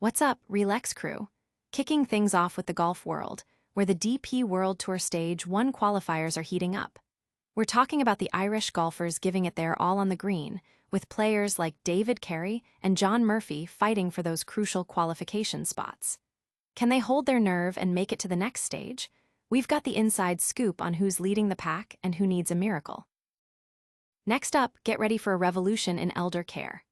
What's up, ReelX crew? Kicking things off with the golf world, where the DP World Tour Stage 1 qualifiers are heating up. We're talking about the Irish golfers giving it their all on the green, with players like David Carey and John Murphy fighting for those crucial qualification spots. Can they hold their nerve and make it to the next stage? We've got the inside scoop on who's leading the pack and who needs a miracle. Next up, get ready for a revolution in elder care.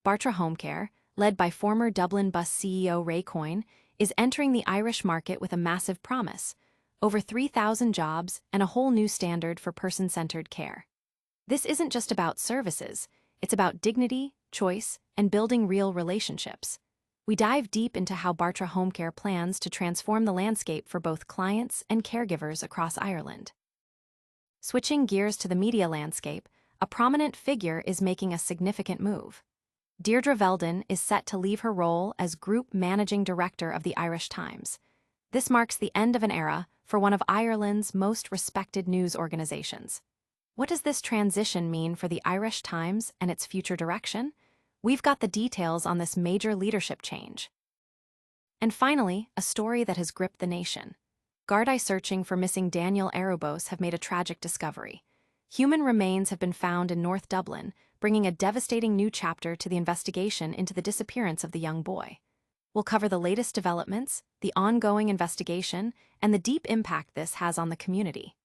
Bartra Homecare, led by former Dublin bus CEO Ray Coyne, is entering the Irish market with a massive promise: over 3,000 jobs and a whole new standard for person-centered care. This isn't just about services, it's about dignity, choice, and building real relationships. We dive deep into how Bartra Homecare plans to transform the landscape for both clients and caregivers across Ireland. Switching gears to the media landscape, a prominent figure is making a significant move. Deirdre Veldon is set to leave her role as Group Managing Director of the Irish Times. This marks the end of an era for one of Ireland's most respected news organizations. What does this transition mean for the Irish Times and its future direction? We've got the details on this major leadership change. And finally, a story that has gripped the nation. Gardaí searching for missing Daniel Aruebose have made a tragic discovery. Human remains have been found in North Dublin, bringing a devastating new chapter to the investigation into the disappearance of the young boy. We'll cover the latest developments, the ongoing investigation, and the deep impact this has on the community.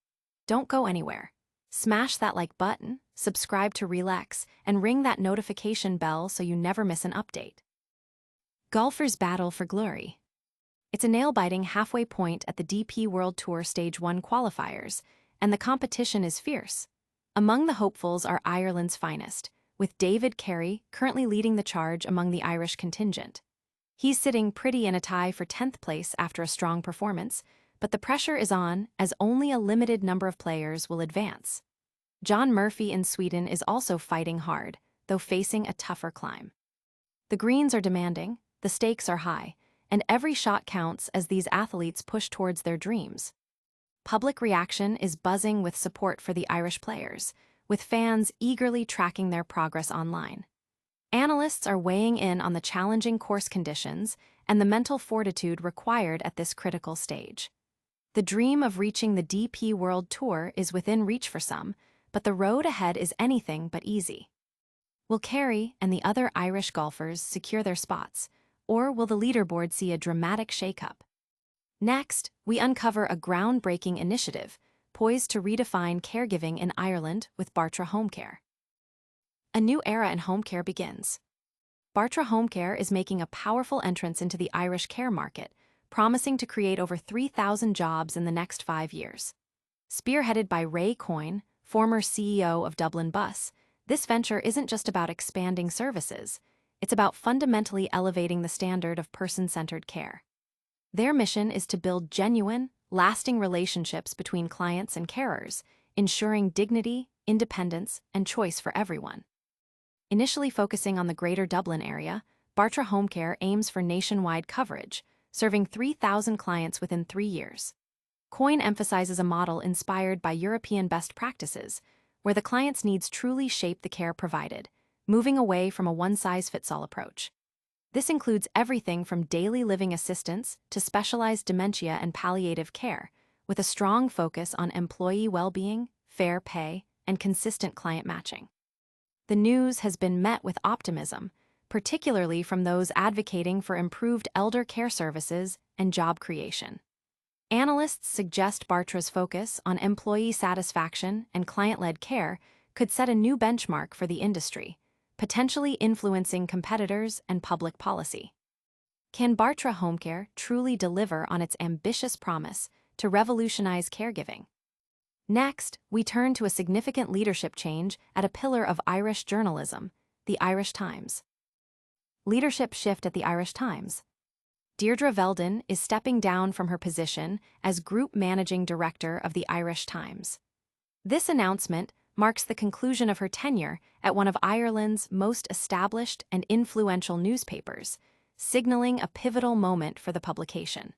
Don't go anywhere. Smash that like button, subscribe to ReelX, and ring that notification bell so you never miss an update. Golfers battle for glory. It's a nail-biting halfway point at the DP World Tour Stage 1 qualifiers, and the competition is fierce. Among the hopefuls are Ireland's finest, with David Carey currently leading the charge among the Irish contingent. He's sitting pretty in a tie for 10th place after a strong performance, but the pressure is on as only a limited number of players will advance. John Murphy in Sweden is also fighting hard, though facing a tougher climb. The greens are demanding, the stakes are high, and every shot counts as these athletes push towards their dreams. Public reaction is buzzing with support for the Irish players, with fans eagerly tracking their progress online. Analysts are weighing in on the challenging course conditions and the mental fortitude required at this critical stage. The dream of reaching the DP World Tour is within reach for some, but the road ahead is anything but easy. Will Carey and the other Irish golfers secure their spots, or will the leaderboard see a dramatic shakeup? Next, we uncover a groundbreaking initiative poised to redefine caregiving in Ireland with Bartra Homecare. A new era in home care begins. Bartra Homecare is making a powerful entrance into the Irish care market, promising to create over 3,000 jobs in the next 5 years. Spearheaded by Ray Coyne, former CEO of Dublin Bus, this venture isn't just about expanding services, it's about fundamentally elevating the standard of person-centered care. Their mission is to build genuine, lasting relationships between clients and carers, ensuring dignity, independence, and choice for everyone. Initially focusing on the Greater Dublin area, Bartra Homecare aims for nationwide coverage, serving 3,000 clients within 3 years. Coyne emphasizes a model inspired by European best practices, where the client's needs truly shape the care provided, moving away from a one-size-fits-all approach. This includes everything from daily living assistance to specialized dementia and palliative care, with a strong focus on employee well-being, fair pay, and consistent client matching. The news has been met with optimism, particularly from those advocating for improved elder care services and job creation. Analysts suggest Bartra's focus on employee satisfaction and client-led care could set a new benchmark for the industry, potentially influencing competitors and public policy. Can Bartra Homecare truly deliver on its ambitious promise to revolutionize caregiving? Next, we turn to a significant leadership change at a pillar of Irish journalism, the Irish Times. Leadership shift at the Irish Times. Deirdre Veldon is stepping down from her position as Group Managing Director of the Irish Times. This announcement marks the conclusion of her tenure at one of Ireland's most established and influential newspapers, signaling a pivotal moment for the publication.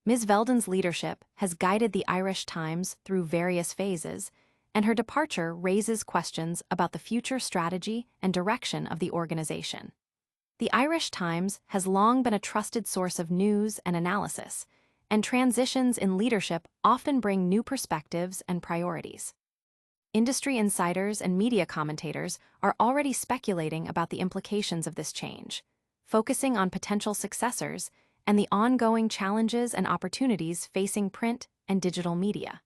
Ms. Veldon's leadership has guided the Irish Times through various phases, and her departure raises questions about the future strategy and direction of the organization. The Irish Times has long been a trusted source of news and analysis, and transitions in leadership often bring new perspectives and priorities. Industry insiders and media commentators are already speculating about the implications of this change, focusing on potential successors and the ongoing challenges and opportunities facing print and digital media.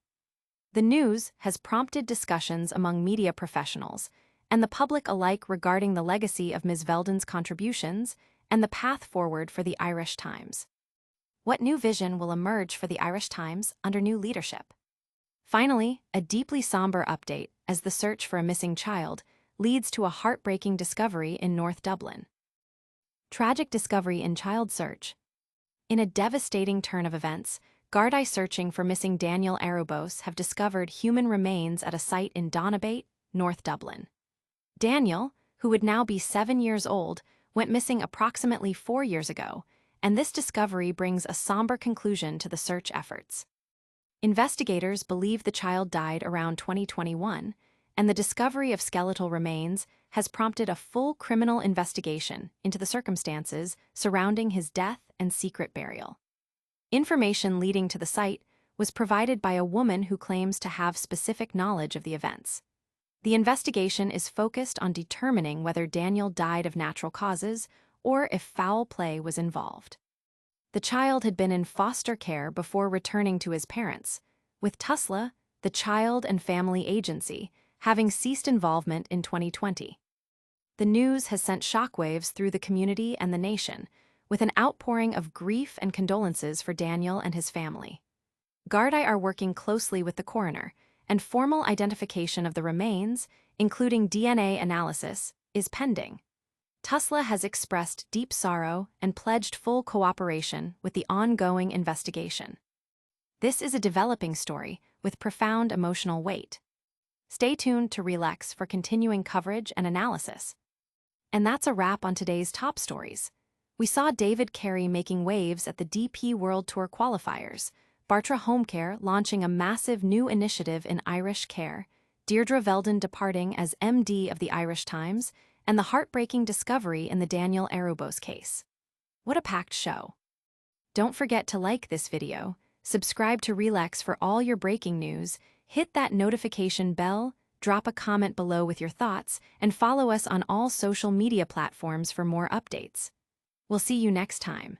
The news has prompted discussions among media professionals and the public alike regarding the legacy of Ms. Veldon's contributions and the path forward for the Irish Times. What new vision will emerge for the Irish Times under new leadership? Finally, a deeply somber update as the search for a missing child leads to a heartbreaking discovery in North Dublin. Tragic discovery in child search. In a devastating turn of events, Gardaí searching for missing Daniel Aruebose have discovered human remains at a site in Donabate, North Dublin. Daniel, who would now be 7 years old, went missing approximately 4 years ago, and this discovery brings a somber conclusion to the search efforts. Investigators believe the child died around 2021, and the discovery of skeletal remains has prompted a full criminal investigation into the circumstances surrounding his death and secret burial. Information leading to the site was provided by a woman who claims to have specific knowledge of the events. The investigation is focused on determining whether Daniel died of natural causes or if foul play was involved. The child had been in foster care before returning to his parents, with TUSLA, the Child and Family Agency, having ceased involvement in 2020. The news has sent shockwaves through the community and the nation, with an outpouring of grief and condolences for Daniel and his family. Gardaí are working closely with the coroner, and formal identification of the remains, including DNA analysis, is pending. TUSLA has expressed deep sorrow and pledged full cooperation with the ongoing investigation. This is a developing story with profound emotional weight. Stay tuned to ReelX for continuing coverage and analysis. And that's a wrap on today's top stories. We saw David Carey making waves at the DP World Tour Qualifiers, Bartra Homecare launching a massive new initiative in Irish care, Deirdre Veldon departing as MD of the Irish Times, and the heartbreaking discovery in the Daniel Aruebose case. What a packed show. Don't forget to like this video, subscribe to ReelX for all your breaking news, hit that notification bell, drop a comment below with your thoughts, and follow us on all social media platforms for more updates. We'll see you next time.